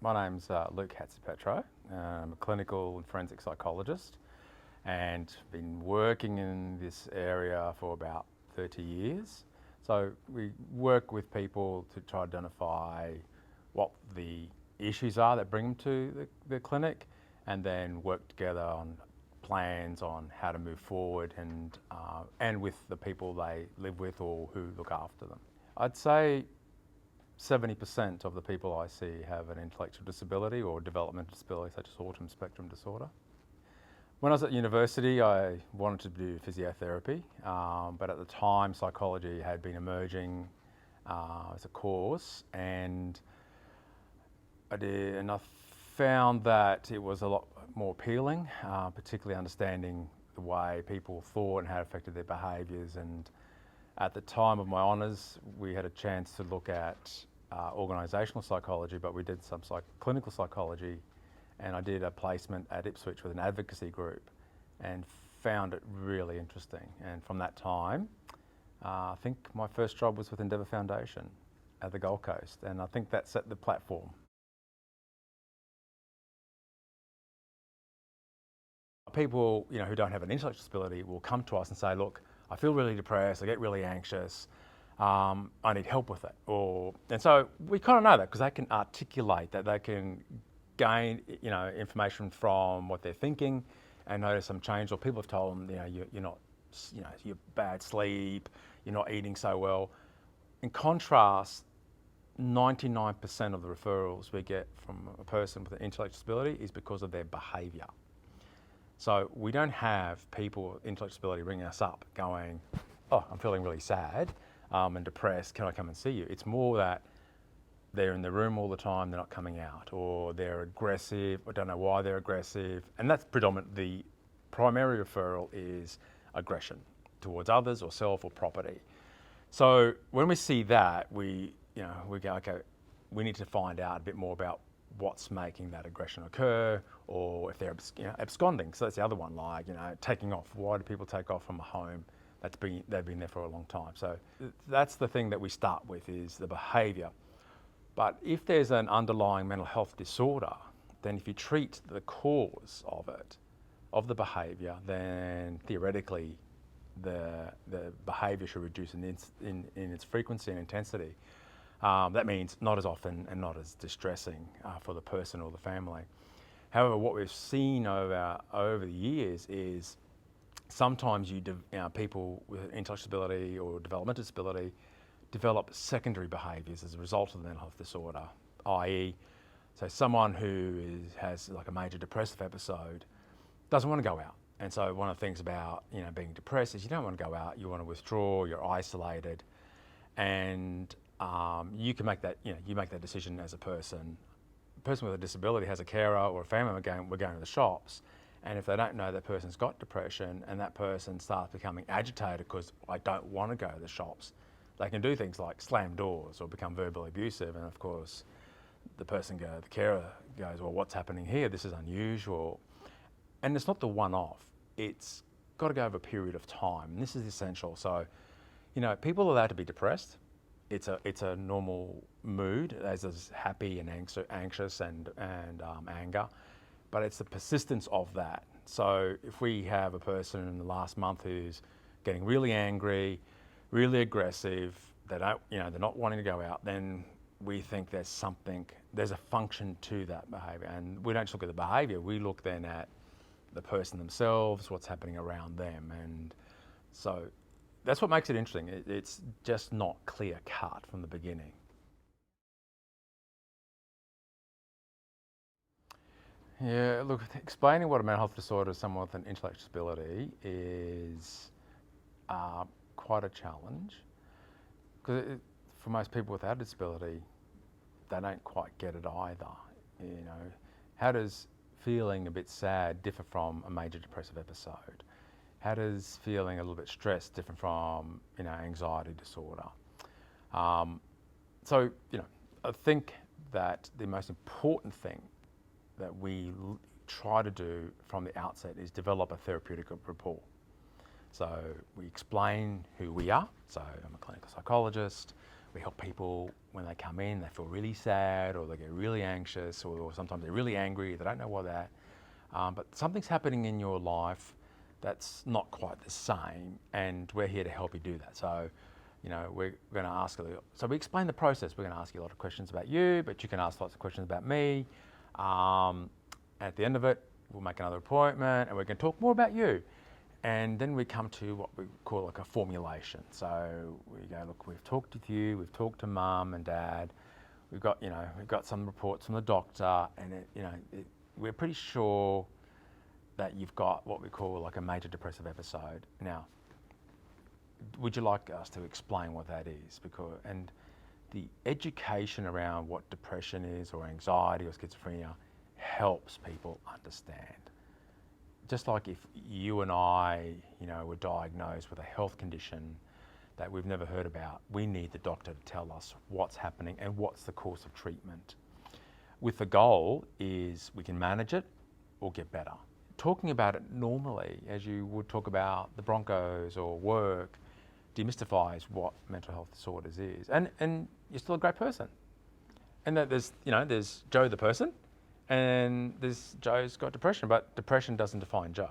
My name's Luke Hatzipetro. I'm a clinical and forensic psychologist and been working in this area for about 30 years. So we work with people to try to identify what the issues are that bring them to the clinic, and then work together on plans on how to move forward and with the people they live with or who look after them. I'd say 70% of the people I see have an intellectual disability or developmental disability such as autism spectrum disorder. When I was at university, I wanted to do physiotherapy, but at the time psychology had been emerging as a course, and I found that it was a lot more appealing, particularly understanding the way people thought and how it affected their behaviours. And at the time of my honours, we had a chance to look at organisational psychology, but we did some clinical psychology, and I did a placement at Ipswich with an advocacy group and found it really interesting. And from that time, I think my first job was with Endeavour Foundation at the Gold Coast, and I think that set the platform. People, who don't have an intellectual disability will come to us and say, look, I feel really depressed, I get really anxious, I need help with it. And so we kind of know that because they can articulate that, they can gain, information from what they're thinking and notice some change. Or people have told them, you're not, you're bad sleep, you're not eating so well. In contrast, 99% of the referrals we get from a person with an intellectual disability is because of their behaviour. So we don't have people with intellectual disability ringing us up going, oh, I'm feeling really sad and depressed, can I come and see you? It's more that they're in the room all the time, they're not coming out, or they're aggressive, I don't know why they're aggressive. And that's the primary referral is aggression towards others or self or property. So when we see that, we go, okay, we need to find out a bit more about what's making that aggression occur, or if they're absconding. So that's the other one, like taking off. Why do people take off from a home they've been there for a long time? So that's the thing that we start with, is the behaviour. But if there's an underlying mental health disorder, then if you treat the cause of it, of the behaviour, then theoretically the behaviour should reduce in its frequency and intensity. That means not as often and not as distressing for the person or the family. However, what we've seen over the years is sometimes people with intellectual disability or developmental disability develop secondary behaviours as a result of the mental health disorder, i.e., so someone who has like a major depressive episode doesn't want to go out. And so one of the things about being depressed is you don't want to go out, you want to withdraw, you're isolated, and you can make that, you make that decision as a person. A person with a disability has a carer or a family member we're going to the shops, and if they don't know that person's got depression and that person starts becoming agitated because I don't want to go to the shops, they can do things like slam doors or become verbally abusive. And of course, the carer goes, well, what's happening here? This is unusual. And it's not the one-off. It's got to go over a period of time. And this is essential. So, people are allowed to be depressed. It's a normal mood, as is happy and anxious and anger, but it's the persistence of that. So if we have a person in the last month who's getting really angry, really aggressive, they're not wanting to go out, then we think there's a function to that behaviour. And we don't just look at the behaviour, we look then at the person themselves, what's happening around them. And so that's what makes it interesting. It's just not clear cut from the beginning. Yeah, look, explaining what a mental health disorder is someone with an intellectual disability is quite a challenge, because for most people without a disability, they don't quite get it either. How does feeling a bit sad differ from a major depressive episode? How does feeling a little bit stressed differ from anxiety disorder? So I think that the most important thing that we try to do from the outset is develop a therapeutic rapport. So we explain who we are. So I'm a clinical psychologist. We help people when they come in, they feel really sad or they get really anxious or sometimes they're really angry, they don't know why that. But something's happening in your life that's not quite the same, and we're here to help you do that. So, we're going to ask you, so we explain the process. We're going to ask you a lot of questions about you, but you can ask lots of questions about me. At the end of it, we'll make another appointment and we can talk more about you. And then we come to what we call like a formulation. So we go, look, we've talked with you, we've talked to mum and dad, we've got some reports from the doctor, and we're pretty sure that you've got what we call like a major depressive episode. Now, would you like us to explain what that is? And the education around what depression is or anxiety or schizophrenia helps people understand. Just like if you and I, were diagnosed with a health condition that we've never heard about, we need the doctor to tell us what's happening and what's the course of treatment. With the goal is we can manage it or get better. Talking about it normally, as you would talk about the Broncos or work, demystifies what mental health disorders is. And you're still a great person. And that there's Joe the person, and there's Joe's got depression, but depression doesn't define Joe.